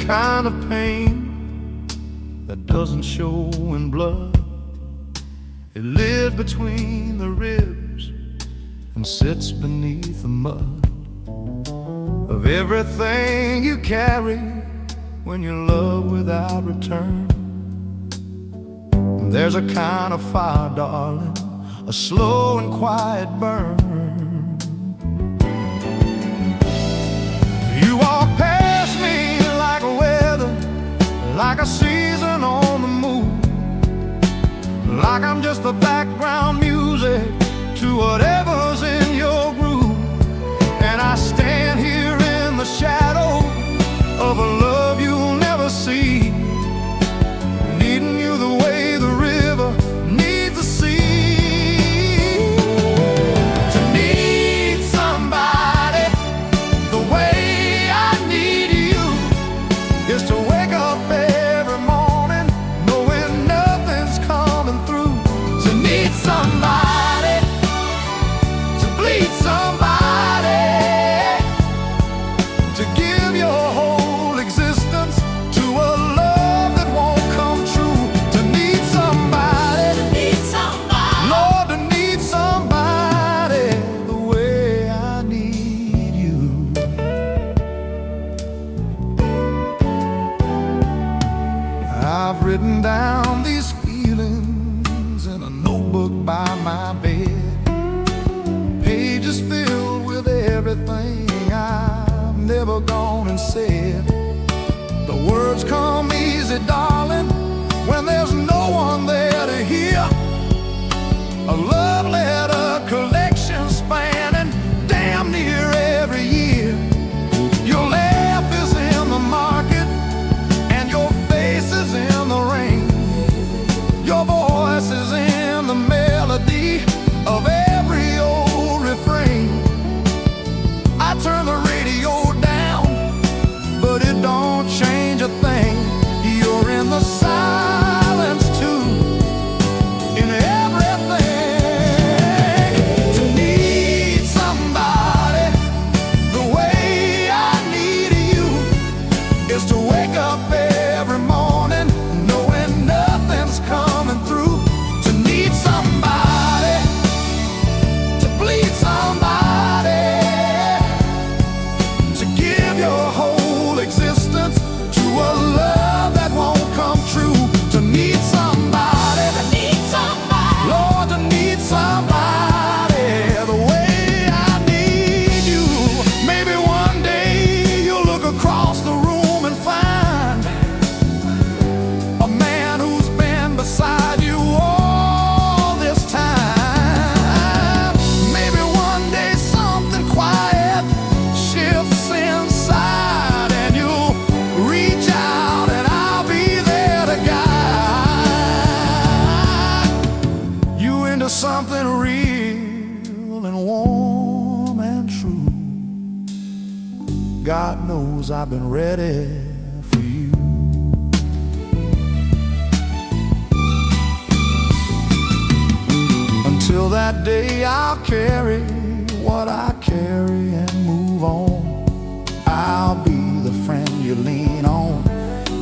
kind of pain that doesn't show in blood. It lives between the ribs and sits beneath the mud of everything you carry when you love without return. There's a kind of fire, darling, a slow and quiet burn. You walk past me like weather, like a season on the moon, like I'm just the background music to whatever's in your groove. And I stand here in the shadow of a love you'll never see, needing you the way the river needs the sea. To need somebody the way I need you is to wake up every morning knowing nothing's coming through. To need somebody, to bleed somebody, to give your whole existence to a love that won't come true. To need somebody, Lord, to need somebody the way I need you. I've written down these feelings in a notebook by my bed, pages filled with everything I've never gone and said. The words come easy, darling, when there's no one there to hear. A love letter collection spanning damn near every year. Your laugh is in the market and your face is in the rain. Your voice is in the melody of every old refrain. I turn the radio down, but it don't change a thing. You're in the silence too, in everything. To need somebody the way I need you is to wake up every morning knowing nothing's coming through. To need somebody, to bleed somebody, to give your whole existence to a love that won't come true. To need somebody, Lord, to need somebody the way I need you. Maybe one day you'll look across the room and find a man who's been beside you all this time. Maybe one day something quiet shifts inside and you'll reach out and I'll be there to guide you into something real and warm and true. God knows I've been ready for you. Until that day I'll carry what I carry and move on. I'll be the friend you lean on,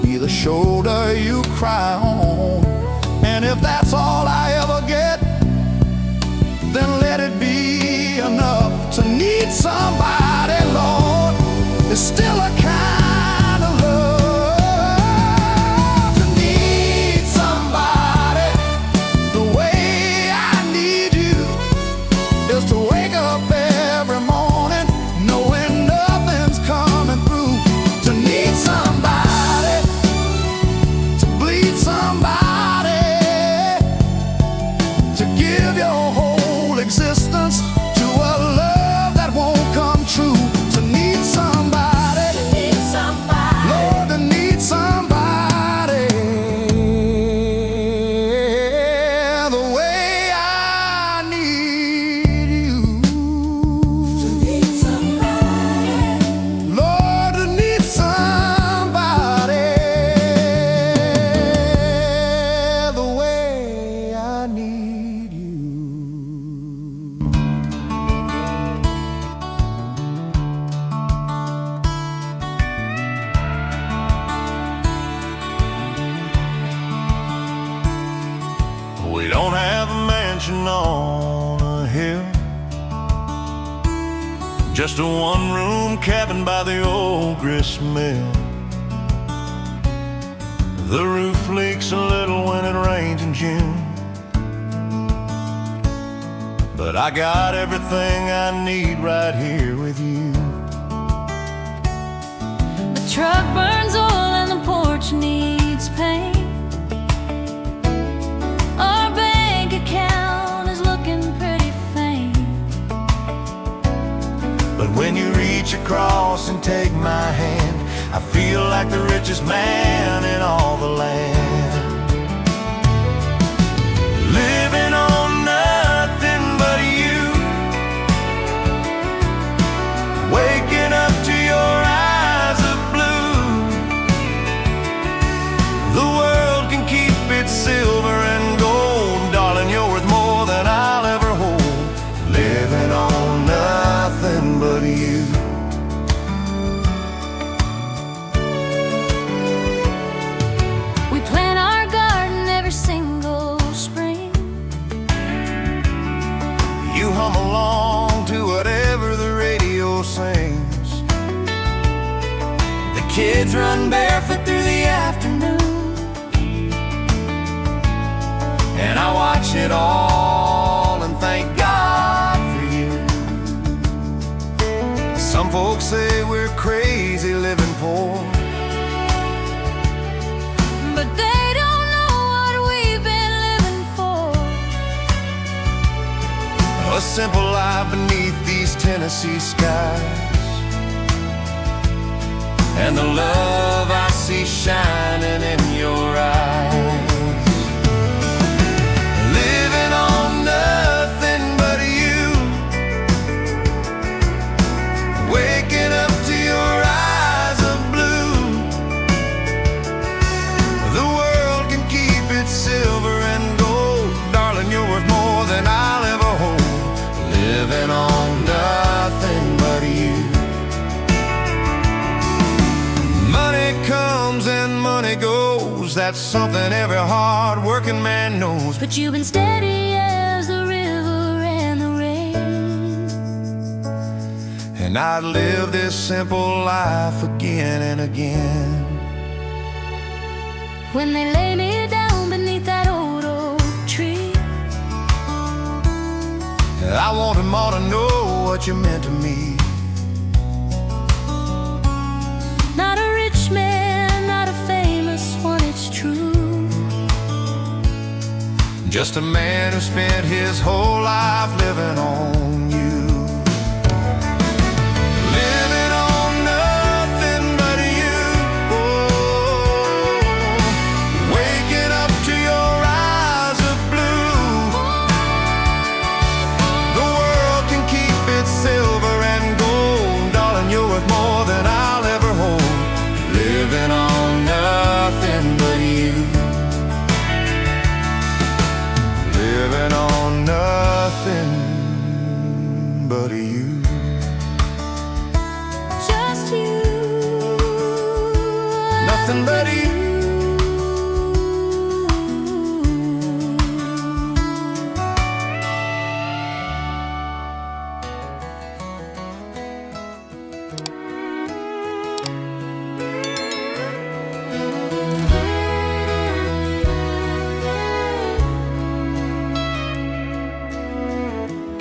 be the shoulder you cry on. And if that's all I ever get, then let it be enough. To need somebody, Lord, is still a kind of love. To need somebody the way I need you is to wake up every morning knowing nothing's coming through. To need somebody, to bleed somebody, to give your whole existence to a love that won't come true. To need somebody, mansion on a hill, just a one-room cabin by the old grist mill. The roof leaks a little when it rains in June, but I got everything I need right here with you. The truck burns oil and the porch needs paint. Our bank account is looking pretty faint. But when you reach across and take my hand, I feel like the richest man in all the land. Living on nothing but you, waking up to your eyes of blue. The world can keep its silver and gold, darling, you're worth more than I'll ever hold. Living on nothing but you. We plant our garden every single spring. You hum along to whatever the radio sings. The kids run barefoot through the afternoon, and I watch it all and thank God for you. Some folks say we're crazy living poor, But they don't know what we've been living for. a simple life beneath these Tennessee skies, and the love I see shining in your eyes. Living on nothing but you, waking up to your eyes of blue. The world can keep its silver and gold, darling, you're worth more than I'll ever hold. Living on nothing but you. Money comes and money goes, that's something every hard-working man knows. But you've been steady as the river and the rain. And I'd live this simple life again and again. When they lay me down beneath that old oak tree, I want them all to know what you meant to me. not a rich man, not a famous one, it's true. Just a man who spent his whole life living on you. Living on nothing but you. Oh, waking up to your eyes of blue. The world can keep its silver and gold, darling, you're worth more than I'll ever hold. Living on nothing but you. Living on nothing but you. Just you. Nothing but you.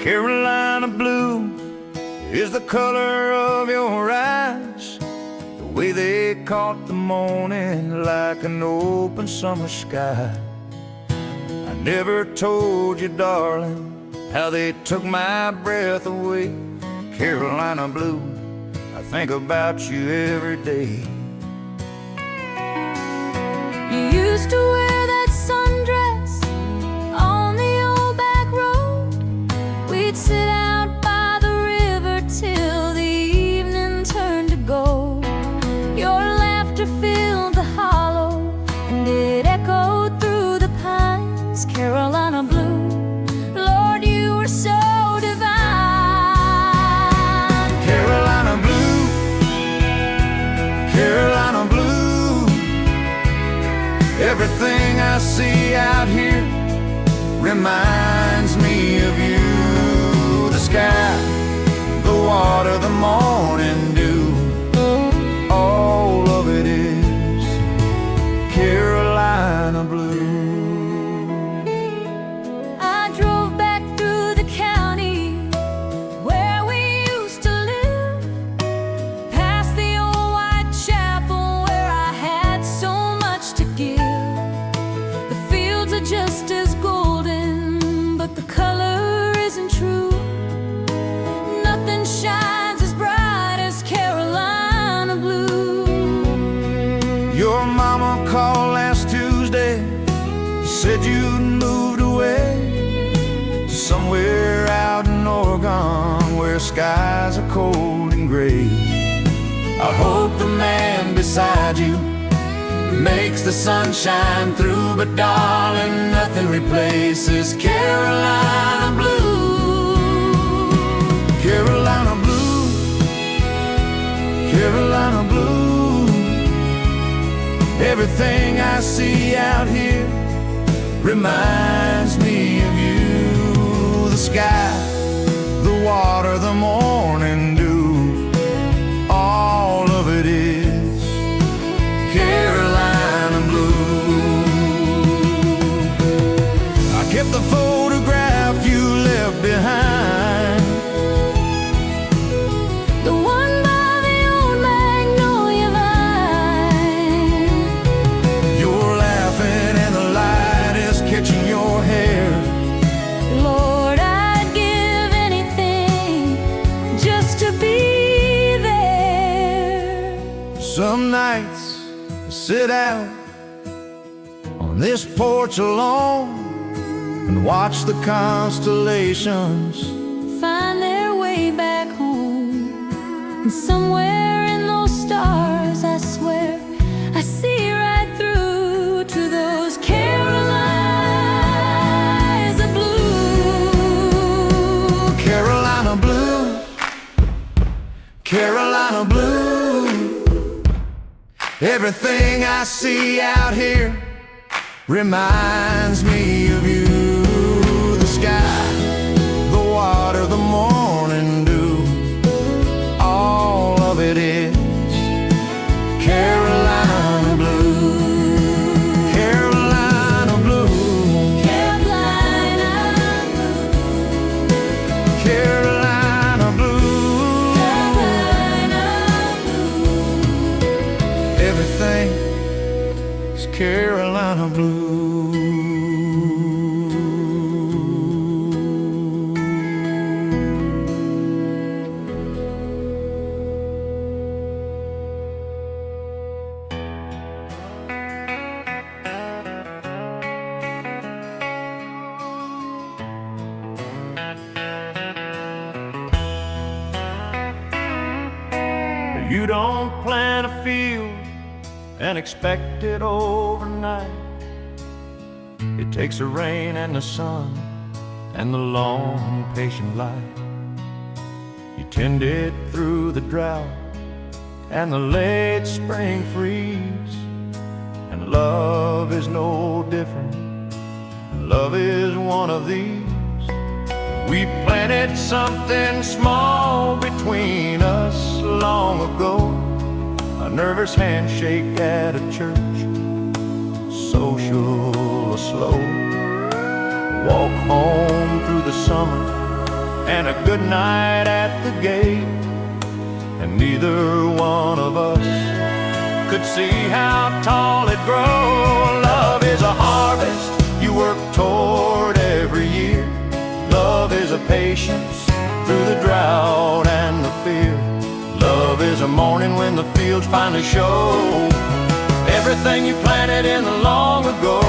Carolina blue is the color of your eyes, the way they caught the morning like an open summer sky. I never told you, darling, how they took my breath away. Carolina blue, I think about you every day. You used to wear that sundress on the old back road. We'd sit out by the river till the evening turned to gold. Your laughter filled the hollow and it echoed through the pines. Carolina blue, Lord, you were so divine. Carolina blue, Carolina blue. Everything I see out here reminds me of you. The sky, the water, the morning dew, all of it is Carolina blue. I drove back through the county where we used to live, past the old white chapel where I had so much to give. The fields are just as golden, but the color isn't true. Nothing shines as bright as Carolina blue. Your mama called last Tuesday, said you'd moved away somewhere out in Oregon where skies are cold and gray. I hope the man beside you makes the sun shine through, but darling, nothing replaces Carolina blue. Carolina blue, Carolina blue. Everything I see out here reminds me of you. The sky, the water, the morning dew, all of it is Carolina blue. I kept the photograph you left behind, The one by the old magnolia vine. you're laughing and the light is catching your hair. Lord, I'd give anything just to be there. Some nights I sit out on this porch alone and watch the constellations. Find their way back home, and somewhere in those stars, I swear I see right through to those Carolinas of blue. Carolina blue, Carolina blue. Everything I see out here reminds me of you. The sky, the water, the morning dew, all of it is Carolina blue. Carolina blue, Carolina blue, Carolina blue. Carolina blue. Everything is Carolina blue. You don't plant a field and expect it overnight. It takes the rain and the sun and the long patient light. You tend it through the drought and the late spring freeze. And love is no different. Love is one of these. We planted something small between us long ago. A nervous handshake at a church, social or slow. Walk home through the summer and a good night at the gate. And neither one of us could see how tall it grows. Love is a harvest you work toward every year. Love is a patience through the drought and the fear. Love is a morning when the fields finally show everything you planted in the long ago.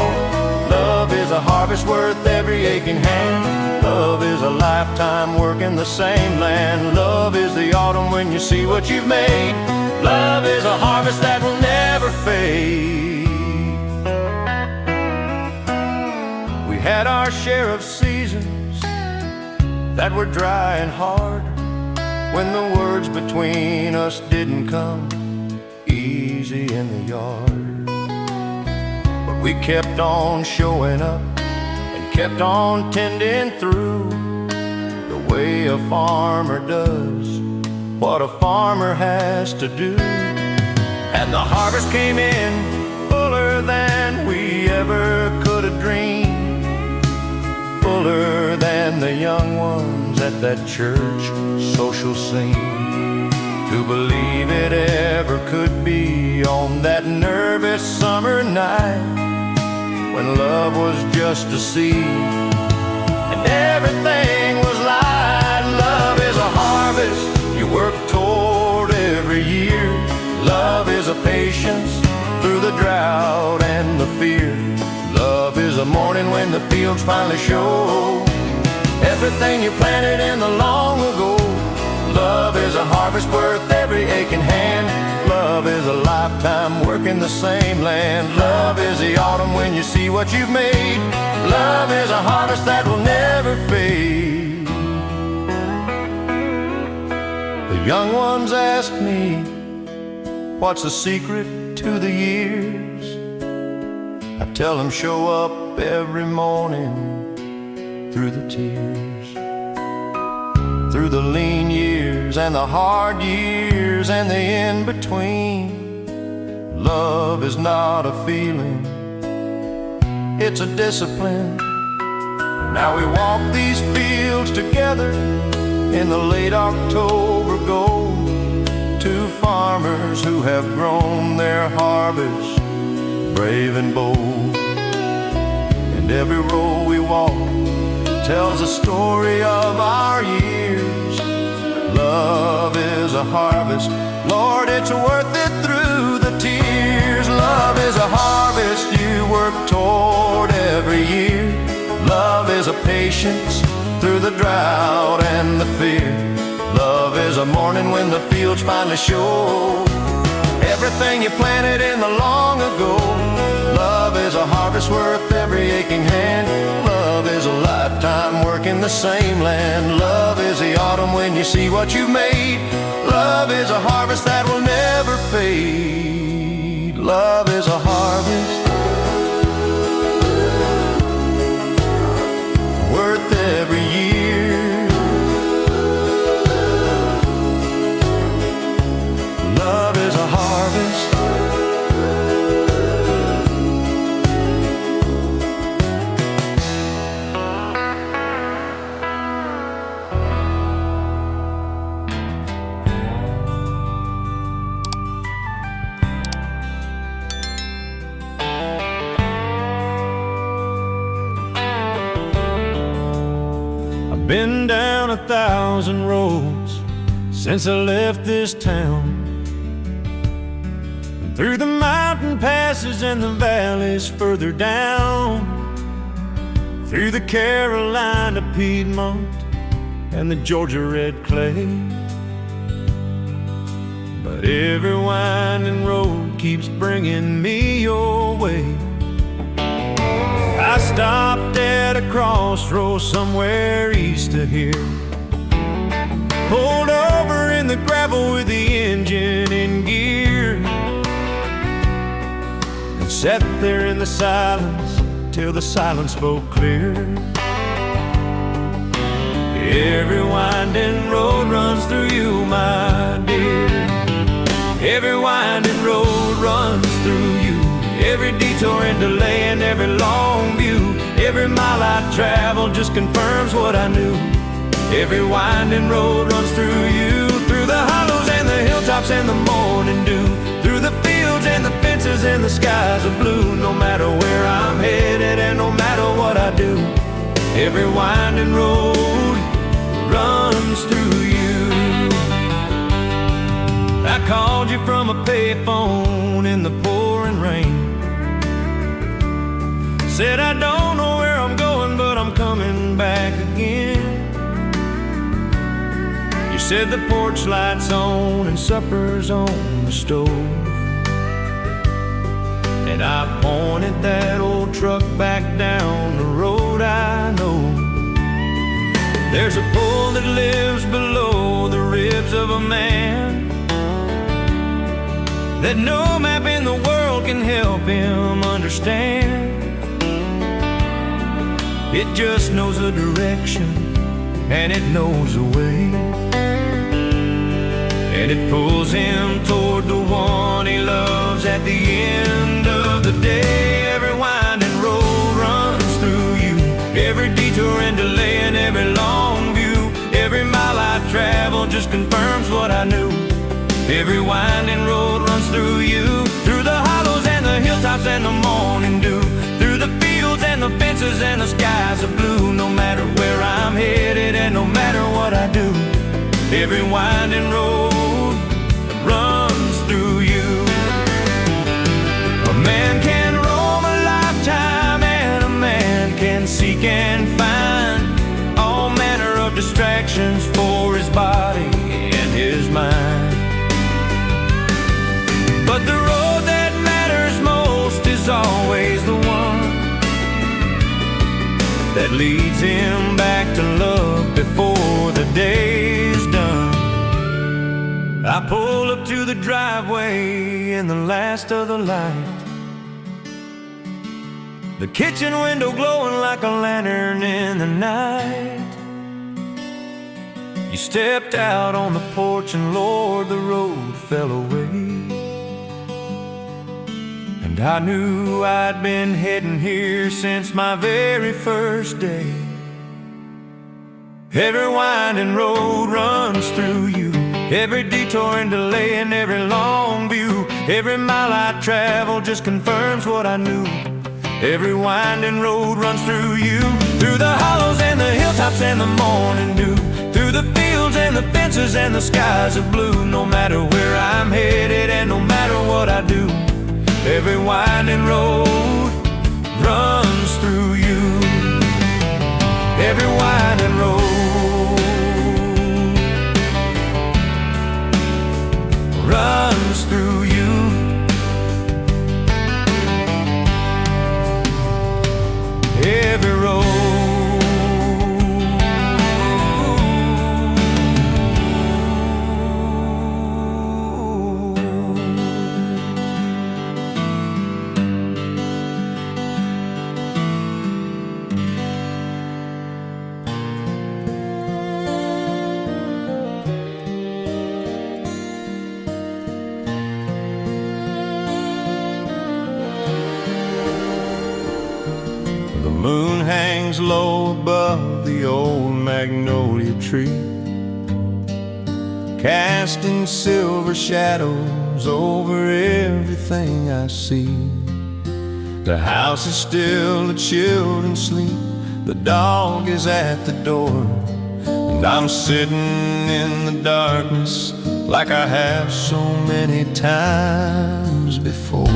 Love is a harvest worth every aching hand. Love is a lifetime working the same land. Love is the autumn when you see what you've made. Love is a harvest that will never fade. We had our share of seasons that were dry and hard, when the words between us didn't come easy in the yard. But we kept on showing up and kept on tending through the way a farmer does what a farmer has to do. And the harvest came in fuller than we ever could have dreamed, fuller than the young ones at that church social scene. To believe it ever could be on that nervous summer night when love was just a seed and everything was light. Love is a harvest you work toward every year. Love is a patience through the drought and the fear. Love is a morning when the fields finally show everything you planted in the long ago. Love is a harvest worth every aching hand. Love is a lifetime working the same land. Love is the autumn when you see what you've made. Love is a harvest that will never fade. The young ones ask me, what's the secret to the years? I tell them, show up every morning through the tears, through the lean years and the hard years and the in-between. Love is not a feeling, it's a discipline. Now we walk these fields together in the late October gold, two farmers who have grown their harvest brave and bold. And every row we walk tells a story of our years. Love is a harvest, Lord, it's worth it through the tears. Love is a harvest you work toward every year. Love is a patience through the drought and the fear. Love is a morning when the fields finally show everything you planted in the long ago. Love is a harvest worth every aching hand. Love is a lifetime working the same land. Love is the autumn when you see what you've made. Love is a harvest that will never fade. Love is a harvest worth every year. Love is a harvest. I've been down 1,000 roads since I left this town, through the mountain passes and the valleys further down, through the Carolina Piedmont and the Georgia red clay. But every winding road keeps bringing me your way. I stopped at a crossroads somewhere east of here, pulled over in the gravel with the engine in gear, and sat there in the silence till the silence spoke clear. Every winding road runs through you, my dear. Every winding road runs through you. Every detour and delay and every long view, every mile I travel just confirms what I knew. Every winding road runs through you, through the hollows and the hilltops and the morning dew, through the fields and the fences and the skies of blue. No matter where I'm headed and no matter what I do, every winding road runs through you. I called you from a payphone in the pouring rain, said I don't know where I'm going, but I'm coming back again. You said the porch light's on and supper's on the stove, and I pointed that old truck back down the road I know. There's a pull that lives below the ribs of a man that no map in the world can help him understand. It just knows a direction, and it knows a way, and it pulls him toward the one he loves at the end of the day. Every winding road runs through you, every detour and delay and every long view. Every mile I travel just confirms what I knew. Every winding road runs through you, through the hollows and the hilltops and the morning dew, through the fields and the fences and the skies of blue. No matter where I'm headed and no matter what I do, every winding road runs through you. A man can roam a lifetime, and a man can seek and find all manner of distractions for his body and his mind. But the road that matters most is always the one that leads him back to love before the day's done. I pull up to the driveway in the last of the light, the kitchen window glowing like a lantern in the night. You stepped out on the porch and Lord, the road fell away, and I knew I'd been heading here since my very first day. Every winding road runs through you, every detour and delay and every long view. Every mile I travel just confirms what I knew. Every winding road runs through you, through the hollows and the hilltops and the morning dew, through the fields and the fences and the skies of blue. No matter where I'm headed and no matter what I do, every winding road runs through you. Every winding road runs through you. Every road. The moon hangs low above the old magnolia tree, casting silver shadows over everything I see. The house is still, the children sleep, the dog is at the door, and I'm sitting in the darkness like I have so many times before.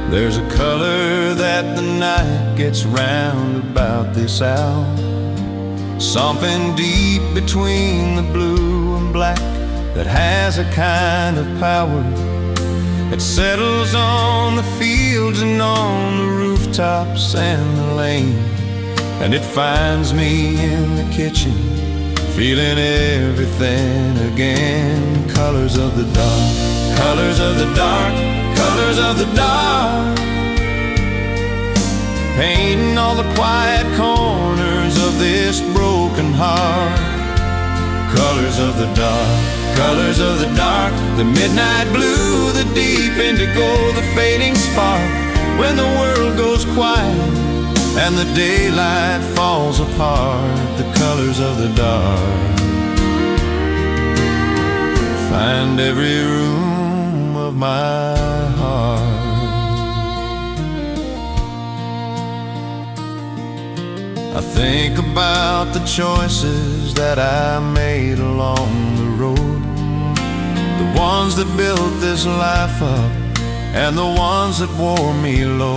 There's a color that the night gets round about this hour, something deep between the blue and black that has a kind of power. It settles on the fields and on the rooftops and the lane, and it finds me in the kitchen, feeling everything again. Colors of the dark, colors of the dark, colors of the dark, painting all the quiet corners of this broken heart. Colors of the dark, colors of the dark, the midnight blue, the deep indigo, the fading spark. When the world goes quiet and the daylight falls apart, the colors of the dark find every room of my heart. I think about the choices that I made along the road, the ones that built this life up and the ones that wore me low.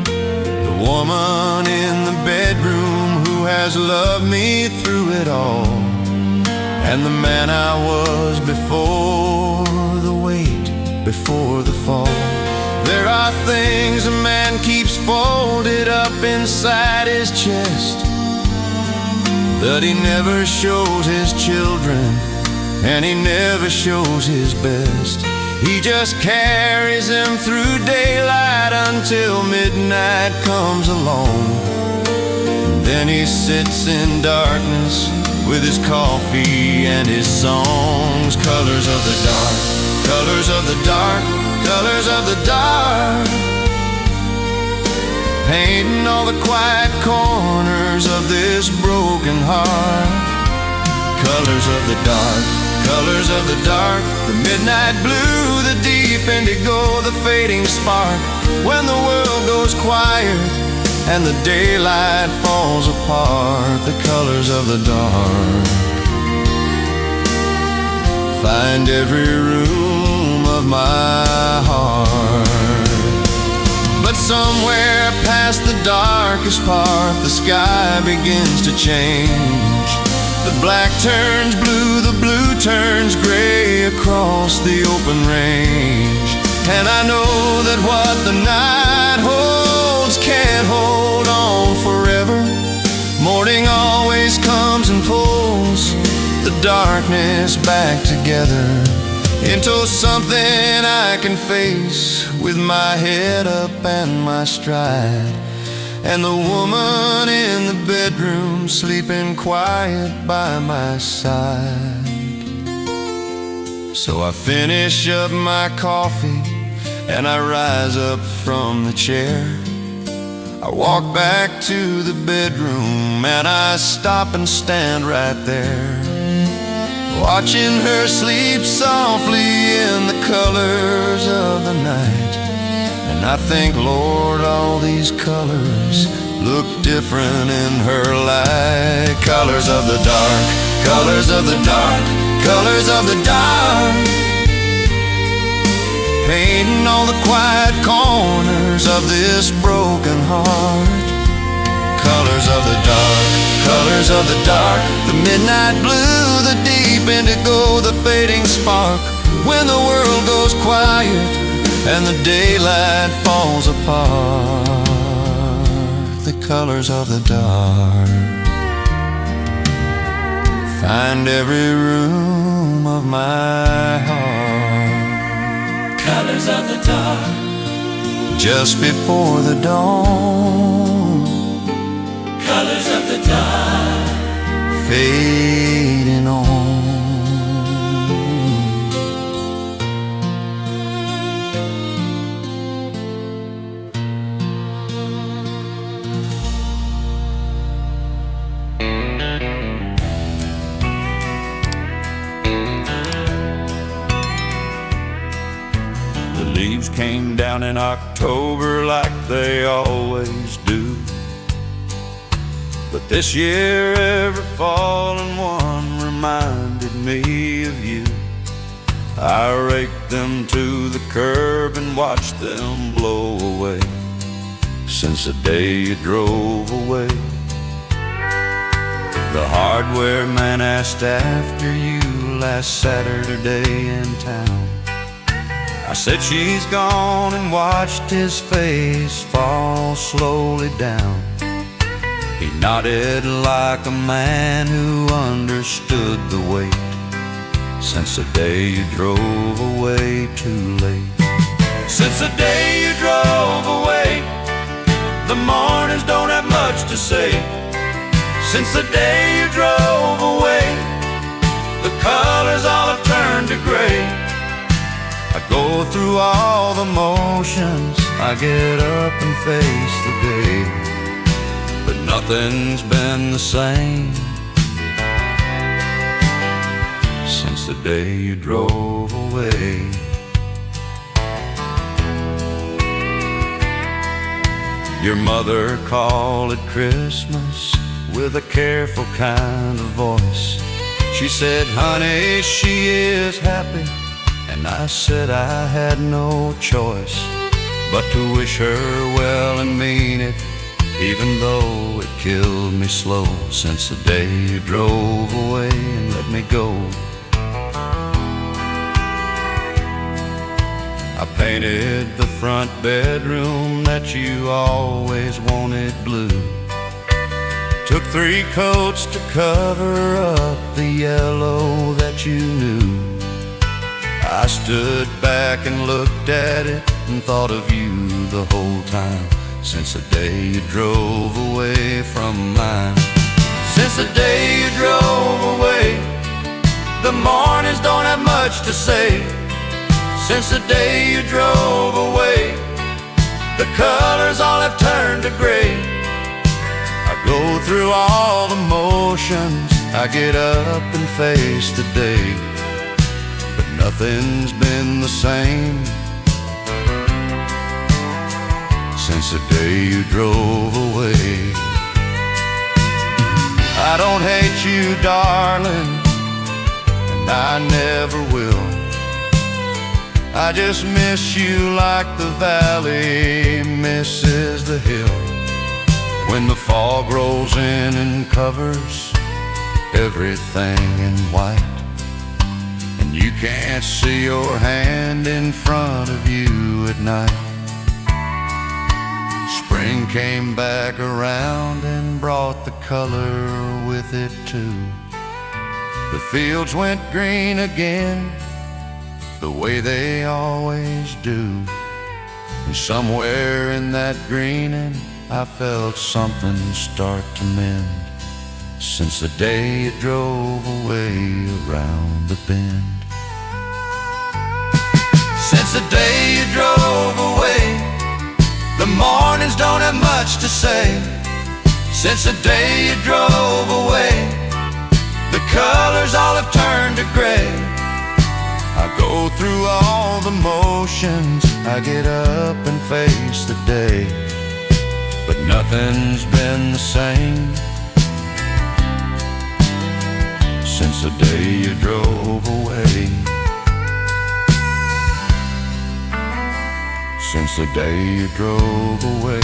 The woman in the bedroom who has loved me through it all, and the man I was before the weight, before the fall. There are things a man keeps folded up inside his chest that he never shows his children, and he never shows his best. He just carries them through daylight until till midnight comes along. Then he sits in darkness with his coffee and his songs. Colors of the dark, colors of the dark, colors of the dark, painting all the quiet corners of this broken heart. Colors of the dark, colors of the dark, the midnight blue, the deep indigo, the fading spark. When the world goes quiet and the daylight falls apart, the colors of the dark find every room of my heart. But somewhere past the darkest part, the sky begins to change. The black turns blue, the blue turns gray across the open range. And I know that what the night holds can't hold on forever. Morning always comes and pulls the darkness back together into something I can face with my head up and my stride, and the woman in the bedroom sleeping quiet by my side. So I finish up my coffee and I rise up from the chair. I walk back to the bedroom and I stop and stand right there, watching her sleep softly in the colors of the night. And I think, Lord, all these colors look different in her light. Colors of the dark, colors of the dark, colors of the dark, painting all the quiet corners of this broken heart. Colors of the dark, colors of the dark, the midnight blue, the deep indigo, the fading spark. When the world goes quiet and the daylight falls apart, the colors of the dark find every room of my heart. Colors of the dark, just before the dawn, colors of the dark, fading on. Leaves came down in October like they always do, but this year every fallen one reminded me of you. I raked them to the curb and watched them blow away since the day you drove away. The hardware man asked after you last Saturday in town. I said she's gone and watched his face fall slowly down. He nodded like a man who understood the weight since the day you drove away too late. Since the day you drove away, the mornings don't have much to say. Since the day you drove away, the colors all have turned to gray. I go through all the motions, I get up and face the day, but nothing's been the same since the day you drove away. Your mother called at Christmas with a careful kind of voice. She said, honey, she is happy. And I said I had no choice but to wish her well and mean it, even though it killed me slow since the day you drove away and let me go. I painted the front bedroom that you always wanted blue. Took 3 coats to cover up the yellow that you knew. I stood back and looked at it and thought of you the whole time, since the day you drove away from mine. Since the day you drove away, the mornings don't have much to say. Since the day you drove away, the colors all have turned to gray. I go through all the motions, I get up and face the day, but nothing's been the same since the day you drove away. I don't hate you, darling, and I never will. I just miss you like the valley misses the hill, when the fog rolls in and covers everything in white, and you can't see your hand in front of you at night. Spring came back around and brought the color with it too. The fields went green again, the way they always do. And somewhere in that greening I felt something start to mend, since the day you drove away around the bend. Since the day you drove away, the mornings don't have much to say. Since the day you drove away, the colors all have turned to gray. I go through all the motions, I get up and face the day, but nothing's been the same since the day you drove away. Since the day you drove away,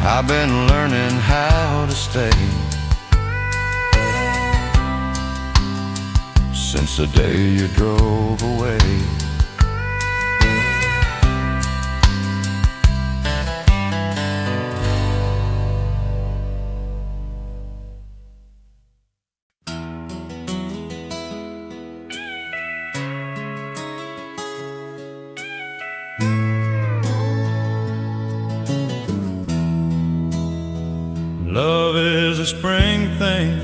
I've been learning how to stay. Since the day you drove away. Love is a spring thing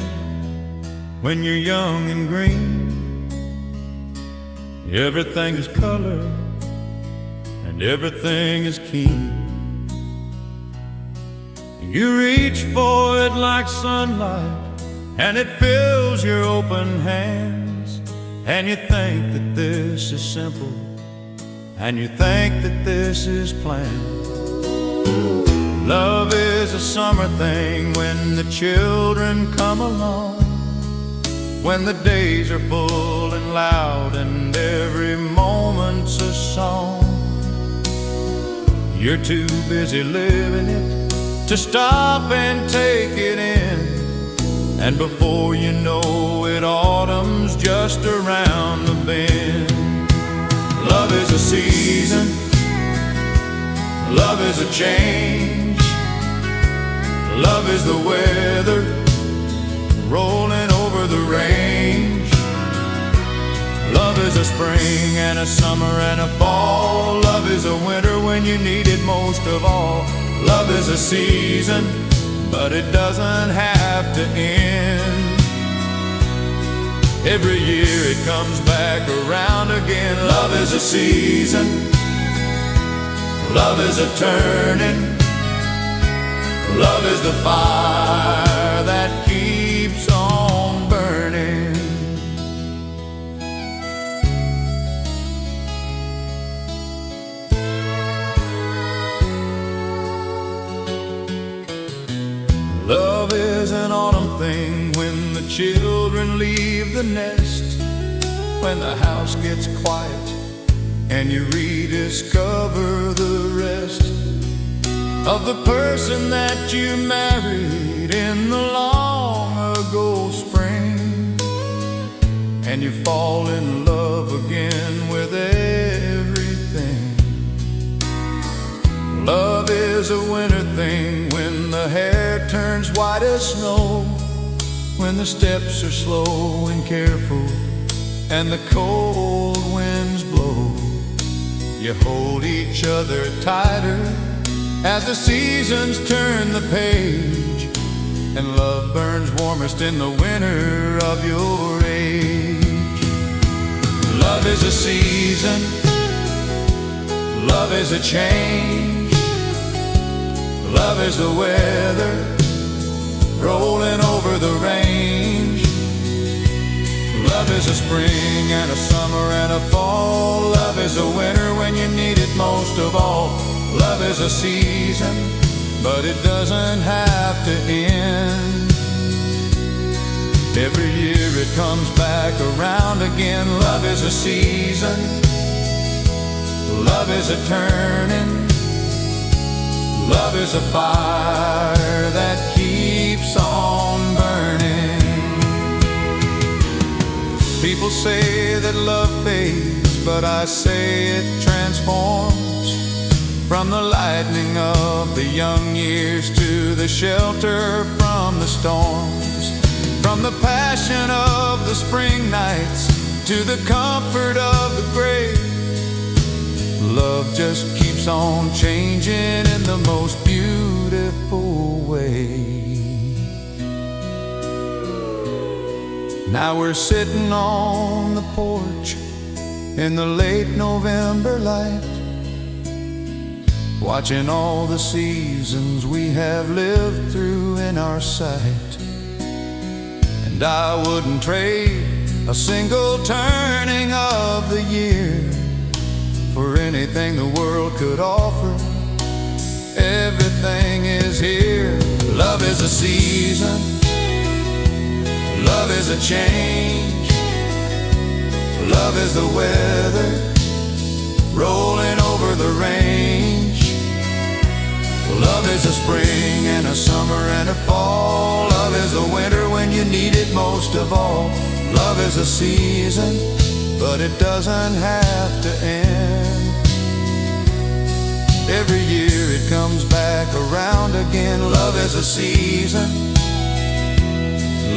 when you're young and green. Everything is color and everything is keen. You reach for it like sunlight and it fills your open hands, and you think that this is simple, and you think that this is planned. Love is a summer thing when the children come along, when the days are full and loud and every moment's a song. You're too busy living it to stop and take it in, and before you know it, autumn's just around the bend. Love is a season, love is a change, love is the weather rolling over the range. Love is a spring and a summer and a fall. Love is a winter when you need it most of all. Love is a season, but it doesn't have to end. Every year it comes back around again. Love is a season, love is a turning, love is the fire that keeps on burning. Love is an autumn thing when the children leave the nest, when the house gets quiet and you rediscover the rest of the person that you married in the long ago spring, and you fall in love again with everything. Love is a winter thing when the hair turns white as snow, when the steps are slow and careful and the cold wind You hold each other tighter as the seasons turn the page, and love burns warmest in the winter of your age. Love is a season, love is a change, love is the weather rolling over the range. Love is a spring and a summer and a fall. Love is a winter when you need it most of all. Love is a season, but it doesn't have to end. Every year it comes back around again. Love is a season, love is a turning, love is a fire that keeps on burning. People say that love fades, but I say it transforms, from the lightning of the young years to the shelter from the storms, from the passion of the spring nights to the comfort of the grave. Love just keeps on changing in the most beautiful way. Now we're sitting on the porch in the late November light, watching all the seasons we have lived through in our sight. And I wouldn't trade a single turning of the year for anything the world could offer. Everything is here. Love is a season, love is a change, love is the weather rolling over the range. Love is a spring and a summer and a fall. Love is a winter when you need it most of all. Love is a season, but it doesn't have to end. Every year it comes back around again. Love is a season,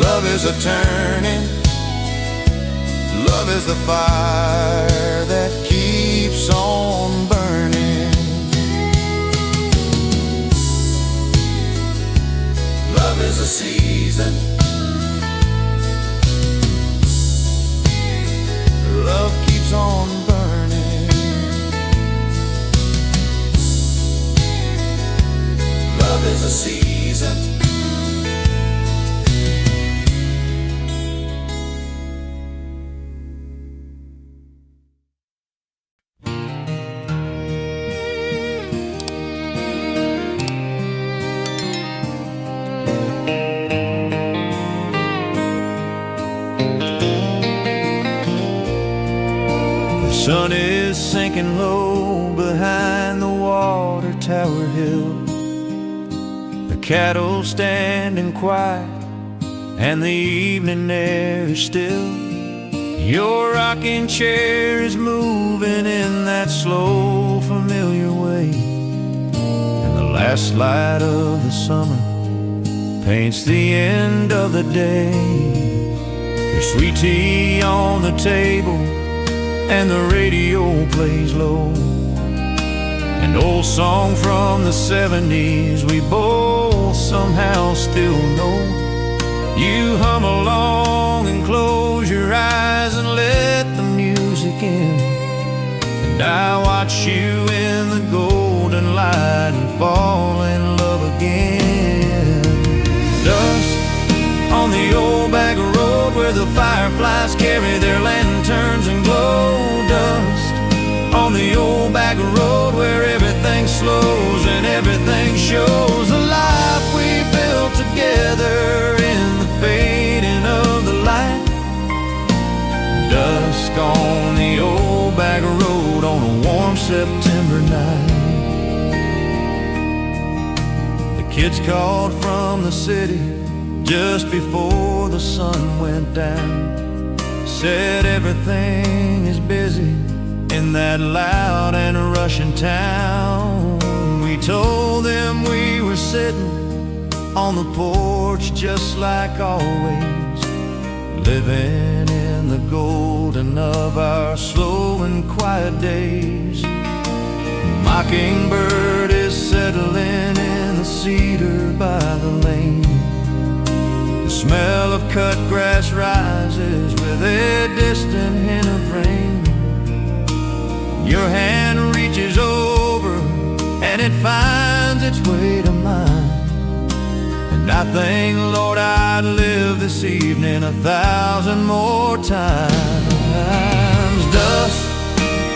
love is a turning, love is the fire that keeps on burning. Love is a season, love keeps on burning. Love is a season. The sun is sinking low behind the water tower hill. The cattle standing quiet and the evening air is still. Your rocking chair is moving in that slow, familiar way, and the last light of the summer paints the end of the day. There's sweet tea on the table and the radio plays low, an old song from the 70s we both somehow still know. You hum along and close your eyes and let the music in, and I watch you in the golden light and fall in love again. Dust on the old back road where the fireflies carry their lanterns and glow. Dust on the old back road where everything slows and everything shows. The life we built together in the fading of the light. Dusk on the old back road on a warm September night. The kids called from the city just before the sun went down, said everything is busy in that loud and rushing town. We told them we were sitting on the porch just like always, living in the golden of our slow and quiet days. mockingbird is settling in the cedar by the lane. The smell of cut grass rises with a distant hint of rain. Your hand reaches over and it finds its way to mine. And I think, Lord, I'd live this evening 1,000 more times. Dust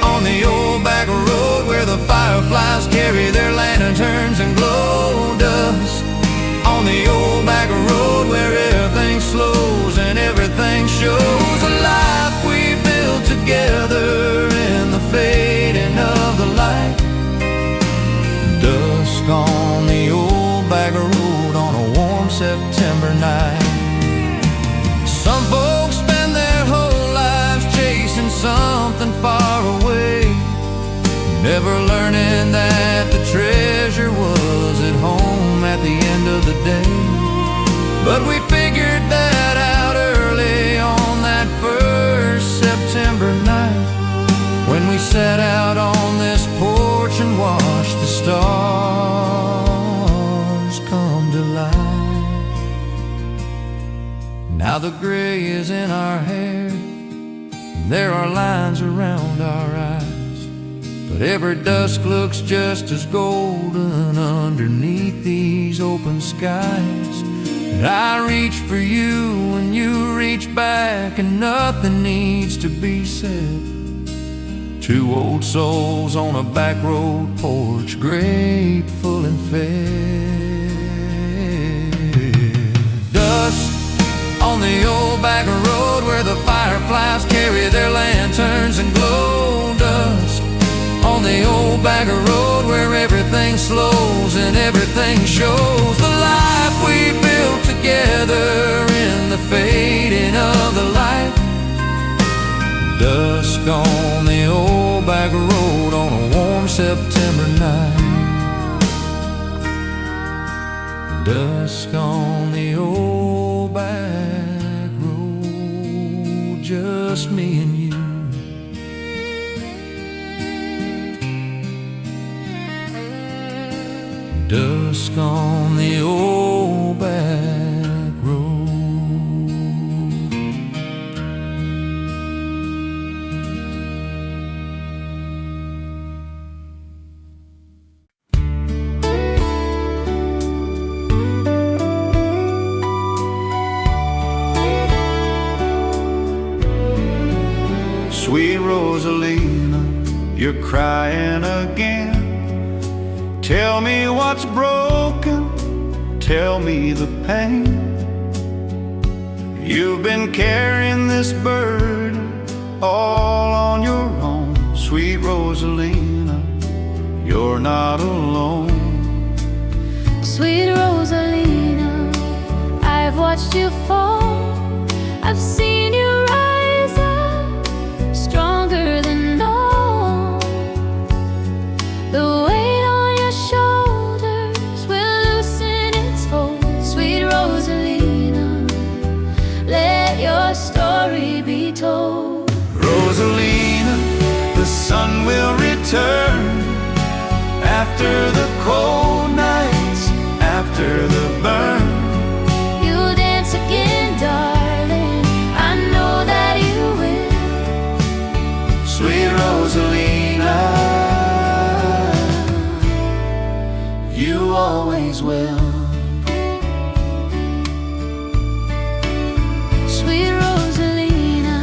on the old back road where the fireflies carry their lanterns and glow. Dust on the old back road where everything slows and everything shows. A life we built together in the fading of the light. Dusk on the old back road on a warm September night. Some folks spend their whole lives chasing something far away, never learning that the treasure was at home at the end of the day. But we figured that out early on that first September night, when we sat out on this porch and watched the stars come to light. Now the gray is in our hair, there are lines around our eyes, but every dusk looks just as golden underneath these open skies. And I reach for you and you reach back, and nothing needs to be said. Two old souls on a back road porch, grateful and fed. Dust on the old back road where the fireflies carry their lanterns and glow. Dust on the old back road where everything slows and everything shows. The life we built together in the fading of the light. Dusk on the old back road on a warm September night. Dusk on the old back road, just me and you. Dusk on the old back road. Sweet Rosalina, you're crying again. Tell me what's broken, tell me the pain. You've been carrying this burden all on your own. Sweet Rosalina, you're not alone. Sweet Rosalina, I've watched you fall. I've seen you rise up, stronger than all. The weight on your shoulders will loosen its hold. Sweet Rosalina, let your story be told. Rosalina, the sun will return after the cold nights, after the burn. You'll dance again, darling, I know that you will. Sweet Rosalina, you always will. Sweet Rosalina,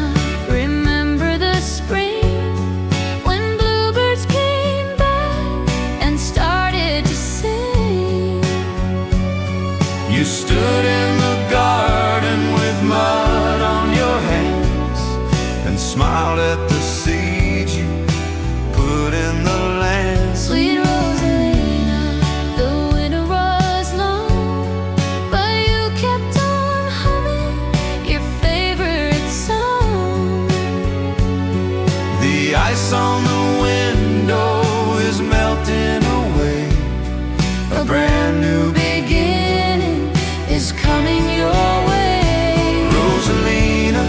remember the spring when bluebirds came back and started to sing. You stood in the garden with mud on your hands and smiled at the seeds you put in the land. Sweet Rosalina, the winter was long, but you kept on humming your favorite song. The ice on the window is melting away. A brand new beginning is coming your way. Rosalina,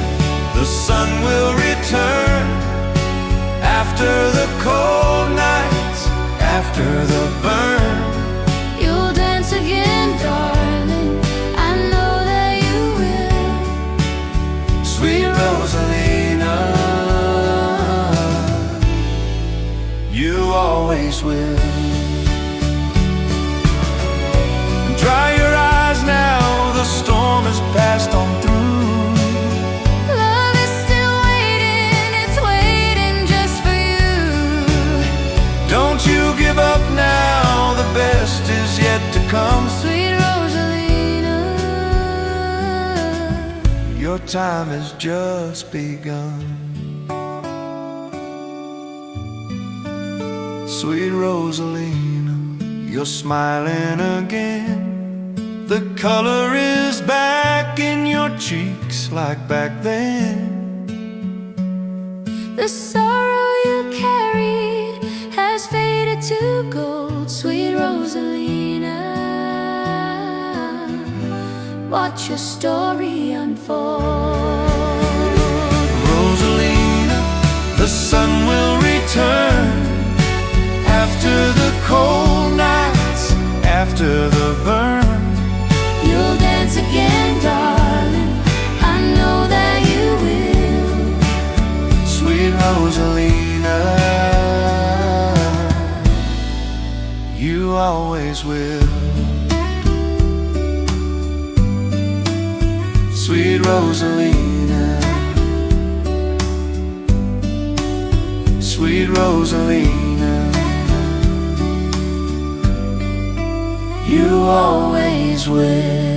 the sun will return after the cold nights, after after the burn. You'll dance again, darling, I know that you will. Sweet Rosalina, you always will. Dry your eyes now, the storm has passed on through. Love is still waiting, it's waiting just for you. Don't you give up now, the best is yet to come. Sweet Rosalina, Your time has just begun. Sweet Rosalina, you're smiling again. The color is back in your cheeks like back then. the sorrow you carried has faded to gold. Sweet Rosalina, watch your story unfold. Rosalina, the sun will return after the cold nights, after the burn. You'll dance again, darling, I know that you will. Sweet Rosalina, you always will. Sweet Rosalina, Sweet Rosalina, you always will.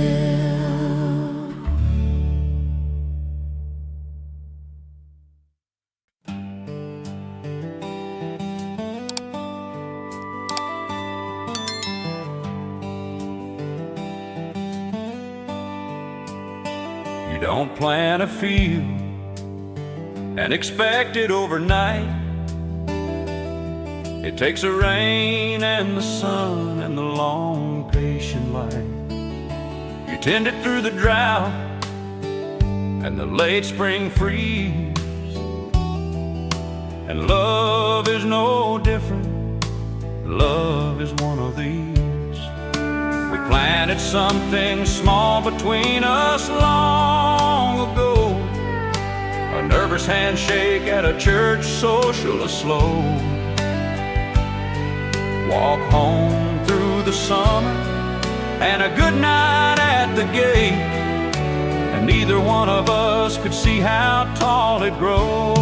You don't plant a field and expect it overnight. It takes the rain and the sun and the long patient light. You tend it through the drought and the late spring freeze. And love is no different. Love is one of these. We planted something small between us long ago. A nervous handshake at a church social, a slow walk home through the summer, and a good night at the gate. And neither one of us could see how tall it grows.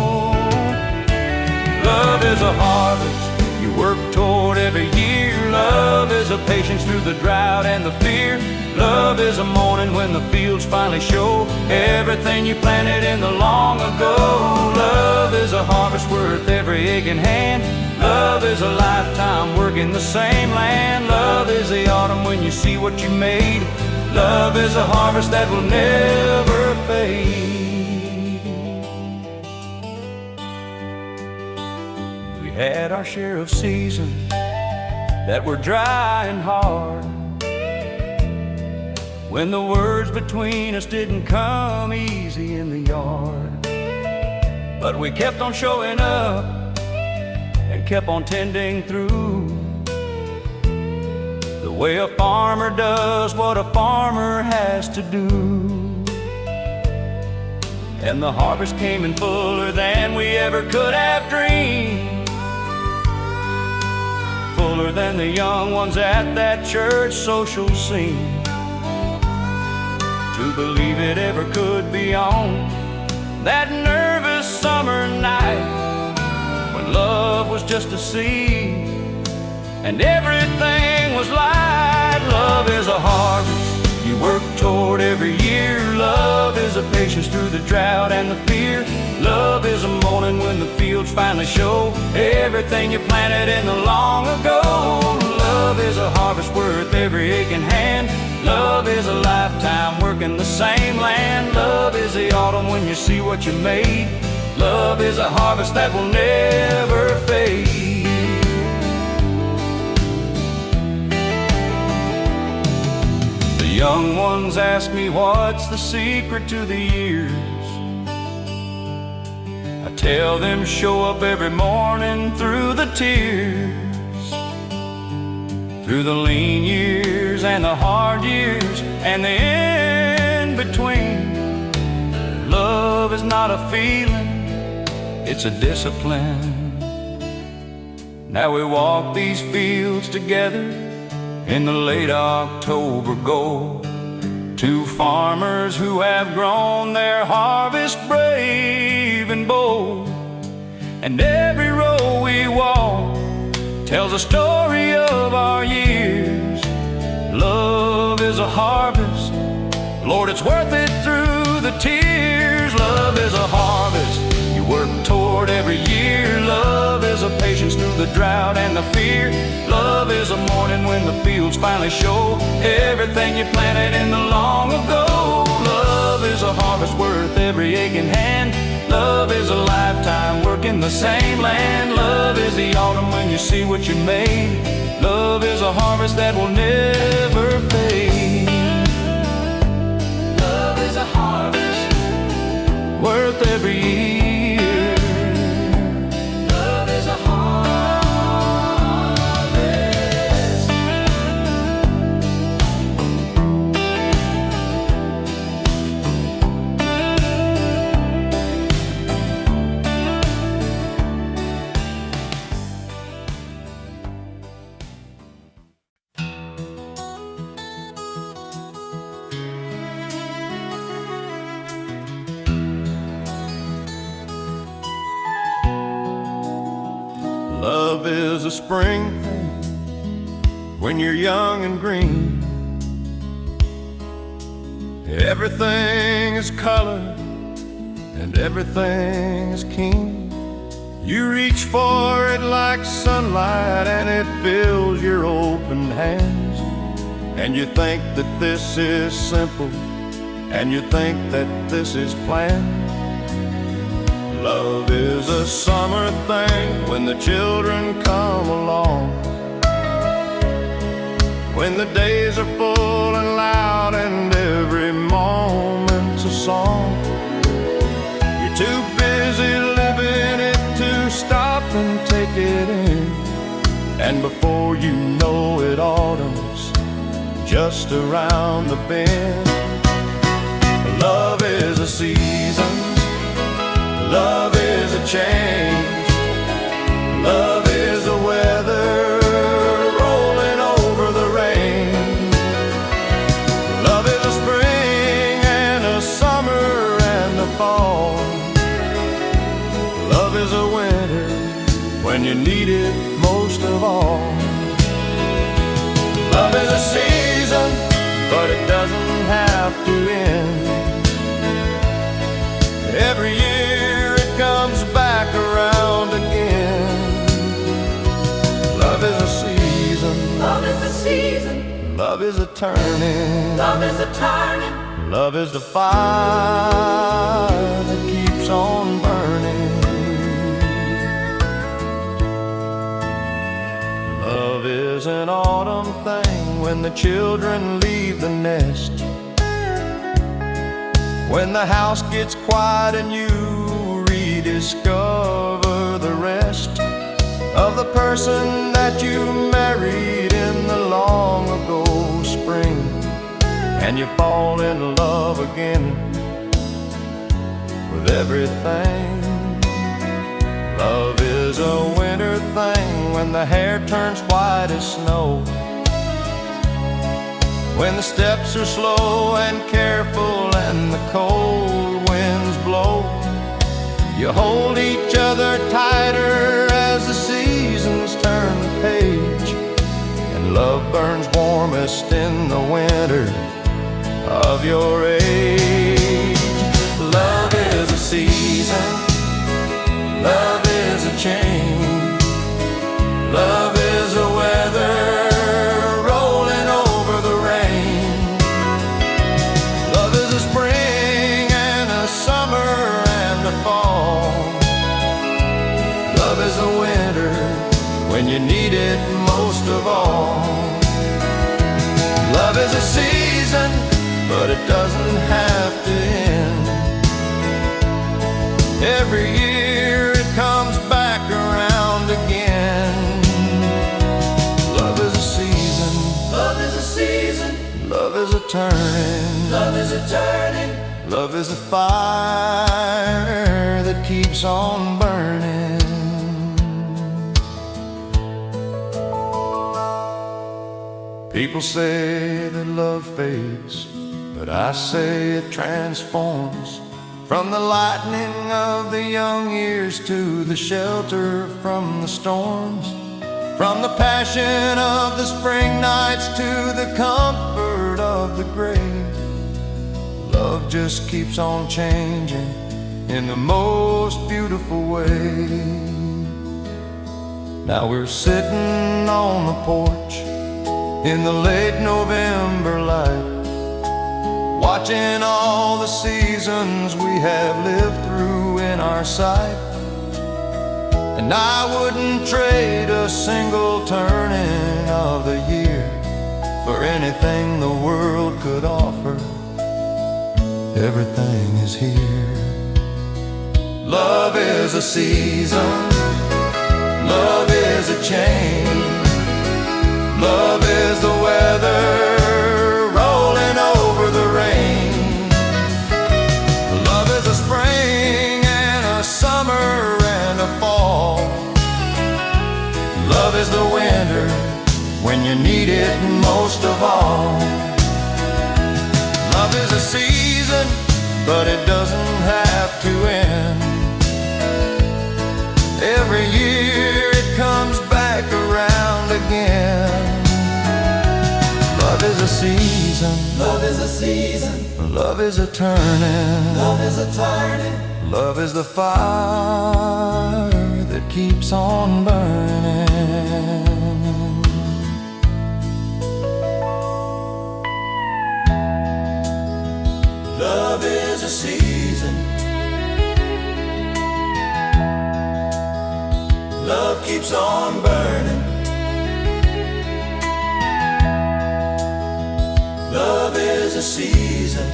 Love is a harvest you work toward every year. Love is a patience through the drought and the fear. Love is a morning when the fields finally show everything you planted in the long ago. Love is a harvest worth every aching hand. Love is a lifetime working the same land. Love is the autumn when you see what you made. Love is a harvest that will never fade. We had our share of seasons that were dry and hard, when the words between us didn't come easy in the yard. But we kept on showing up and kept on tending through, the way a farmer does what a farmer has to do. And the harvest came in fuller than we ever could have dreamed, fuller than the young ones at that church social scene. To believe it ever could be on that nervous summer night, when love was just a seed and everything was light. Love is a harvest you work toward every year. Love is a patience through the drought and the fear. Love is a morning when the fields finally show everything you planted in the long ago. Love is a harvest worth every aching hand. Love is a lifetime working the same land. Love is the autumn when you see what you made. Love is a harvest that will never fade. The young ones ask me what's the secret to the years. I tell them show up every morning through the tears. through the lean years and the hard years and the in-between. Love is not a feeling, it's a discipline. Now we walk these fields together in the late October gold. Two farmers who have grown their harvest brave and bold. And every row we walk tells a story of our years. Love is a harvest, Lord, it's worth it through the tears. Love is a harvest you work toward every year. Love is a patience through the drought and the fear. Love is a morning when the fields finally show everything you planted in the long ago. Love is a harvest worth every aching hand. Love is a lifetime working the same land. Love is the autumn when you see what you made. Love is a harvest that will never fade. Love is a harvest worth every year. Love is a harvest. Love is a spring thing when you're young and green. Everything is color and everything is keen. You reach for it like sunlight and it fills your open hands. And you think that this is simple, and you think that this is planned. Love is a summer thing when the children come along, when the days are full and loud and every moment's a song. You're too busy living it to stop and take it in. And before you know it, autumn's just around the bend. Love is a season, love is a change. Love is the weather rolling over the rain. Love is a spring and a summer and a fall. Love is a winter when you need it most of all. Love is a season, but it doesn't have to end. Every year it comes back around again. Love is a season. Love is a season. Love is a turning. Love is a turning. Love is the fire that keeps on burning. Love is an autumn thing when the children leave the nest, when the house gets quiet and you rediscover the rest of the person that you married in the long ago spring, and you fall in love again with everything. Love is a winter thing when the hair turns white as snow, when the steps are slow and careful and the cold winds blow. You hold each other tighter as the seasons turn the page, and love burns warmest in the winter of your age. Love is a season, love is a change. Love is a weather rolling over the rain. Love is a spring and a summer and a fall. Love is a winter when you need it most of all. Love is a season, but it doesn't have to end. Every year it comes back around again. Love is a season. turning. Love is a turning. Love is a fire that keeps on burning. People say that love fades, but I say it transforms. From the lightning of the young years to the shelter from the storms. From the passion of the spring nights to the comfort of the grave. Love just keeps on changing in the most beautiful way. Now we're sitting on the porch in the late November light, watching all the seasons we have lived through in our sight. And I wouldn't trade a single turning of the year for anything the world could offer. Everything is here. Love is a season. Love is a change. Love is the weather rolling over the rain. Love is a spring and a summer and a fall. Love is the winter when you need it most of all. Love is a season, but it doesn't have to end. Every year it comes back around again. Love is a season. Love is a season. Love is a turning. Love is a turning. Love is the fire that keeps on burning. Love is a season. Love keeps on burning. Love is a season.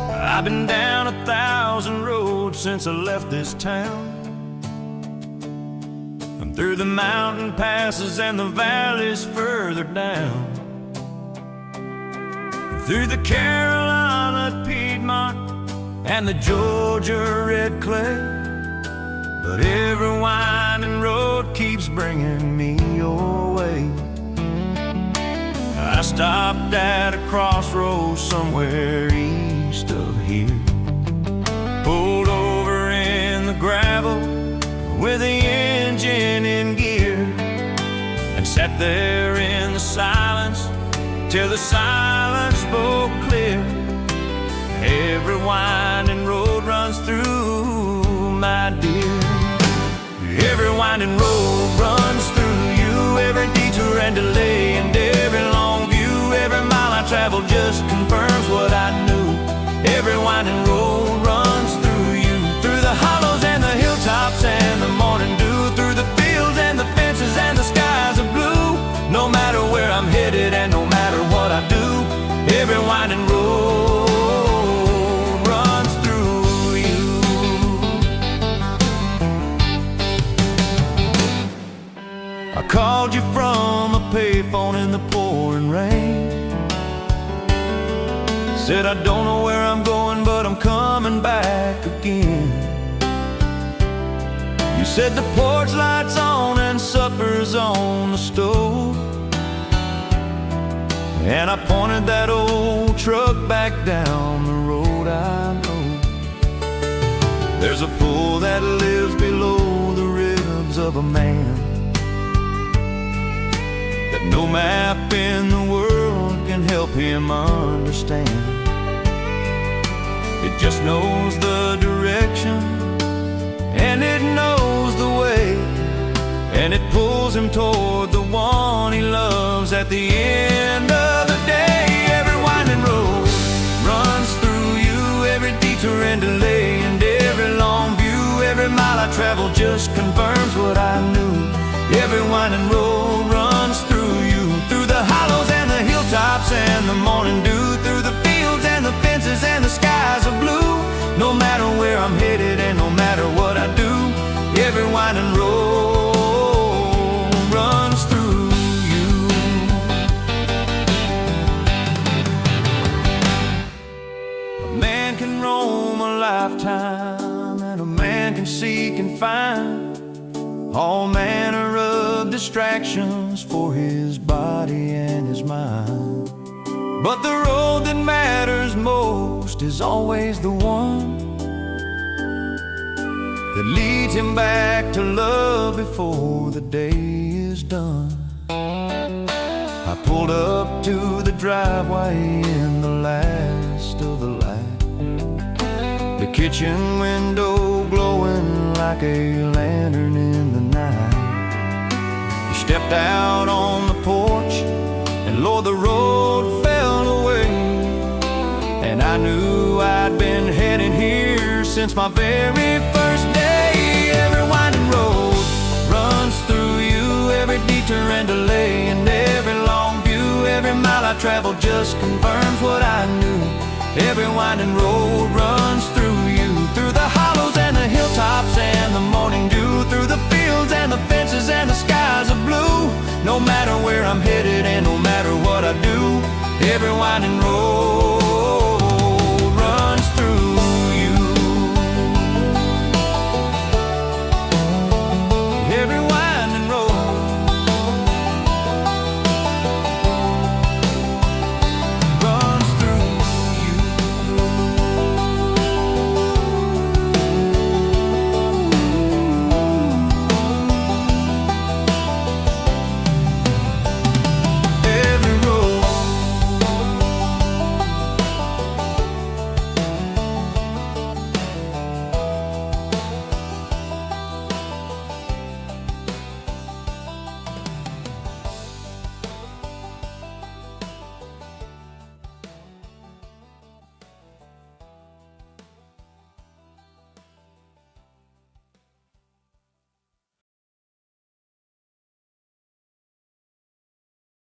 I've been down 1,000 roads since I left this town. I'm through the mountain passes and the valleys further down. Through the Carolina Piedmont and the Georgia red clay. But every winding road keeps bringing me your way. I stopped at a crossroads somewhere east of here. Pulled over in the gravel with the engine in gear, and sat there in the silence till the silence spoke clear. Every winding road runs through, my dear. Every winding road runs through you. Every detour and delay and every long view. Every mile I travel just confirms what I knew. Every winding road runs through you. Through the hollows and the hilltops and the morning dew. Through the fields and the fences and the skies of blue. No matter where I'm headed and no matter what I do, every winding road runs through you. I called you from a payphone in the pouring rain. Said I don't know where I'm going, but I'm coming back again. You said the porch light's on and supper's on the stove, and I pointed that old truck back down the road I know. There's a pool that lives below the ribs of a man that no map in the world can help him understand. It just knows the direction, and it knows the way, and it pulls him toward the one he loves at the end of the day. Every winding road runs through you. Every detour and delay and every long view. Every mile I I travel just confirms what I knew. Every winding road runs through you, through the hollows and the hilltops and the morning dew, through the fields and the fences and the skies of blue. No matter where I'm headed and no matter what I do, every winding road runs through you. A man can roam a lifetime, and a man can seek and find all manner of distractions for his body and his mind. But the road that matters most is always the one that leads him back to love before the day is done. I pulled up to the driveway in the last of the light, the kitchen window glowing like a lantern in the night. He stepped out on the porch, and Lord, the road fell away, and I knew I'd been heading here since my very first day. Every winding road runs through you, every detour and delay, and every long view. Every mile I travel just confirms what I knew. Every winding road runs through you, through the hollows and the hilltops and the morning dew, through the fields and the fences and the skies of blue. No matter where I'm headed and no matter what I do, every winding road